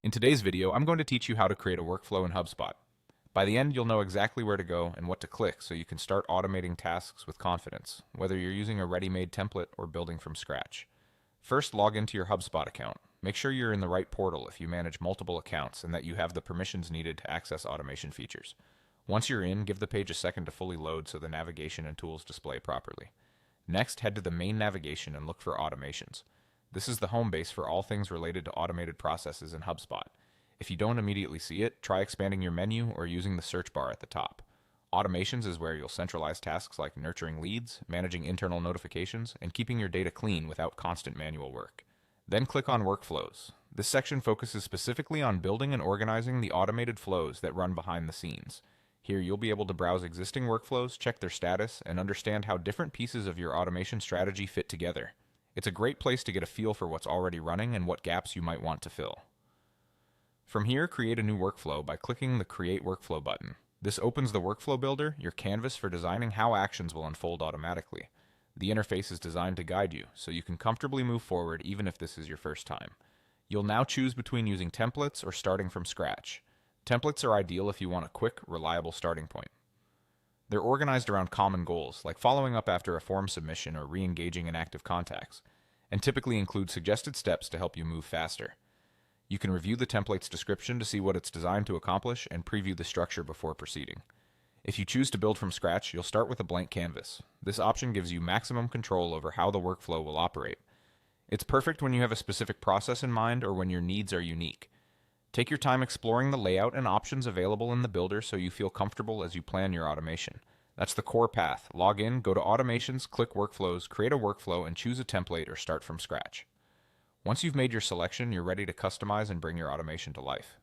In today's video, I'm going to teach you how to create a workflow in HubSpot. By the end, you'll know exactly where to go and what to click so you can start automating tasks with confidence, whether you're using a ready-made template or building from scratch. First, log into your HubSpot account. Make sure you're in the right portal if you manage multiple accounts and that you have the permissions needed to access automation features. Once you're in, give the page a second to fully load so the navigation and tools display properly. Next, head to the main navigation and look for automations. This is the home base for all things related to automated processes in HubSpot. If you don't immediately see it, try expanding your menu or using the search bar at the top. Automations is where you'll centralize tasks like nurturing leads, managing internal notifications, and keeping your data clean without constant manual work. Then click on Workflows. This section focuses specifically on building and organizing the automated flows that run behind the scenes. Here you'll be able to browse existing workflows, check their status, and understand how different pieces of your automation strategy fit together. It's a great place to get a feel for what's already running and what gaps you might want to fill. From here, create a new workflow by clicking the Create Workflow button. This opens the Workflow Builder, your canvas for designing how actions will unfold automatically. The interface is designed to guide you, so you can comfortably move forward even if this is your first time. You'll now choose between using templates or starting from scratch. Templates are ideal if you want a quick, reliable starting point. They're organized around common goals, like following up after a form submission or re-engaging in active contacts, and typically include suggested steps to help you move faster. You can review the template's description to see what it's designed to accomplish and preview the structure before proceeding. If you choose to build from scratch, you'll start with a blank canvas. This option gives you maximum control over how the workflow will operate. It's perfect when you have a specific process in mind or when your needs are unique. Take your time exploring the layout and options available in the builder so you feel comfortable as you plan your automation. That's the core path. Log in, go to Automations, click Workflows, create a workflow, and choose a template or start from scratch. Once you've made your selection, you're ready to customize and bring your automation to life.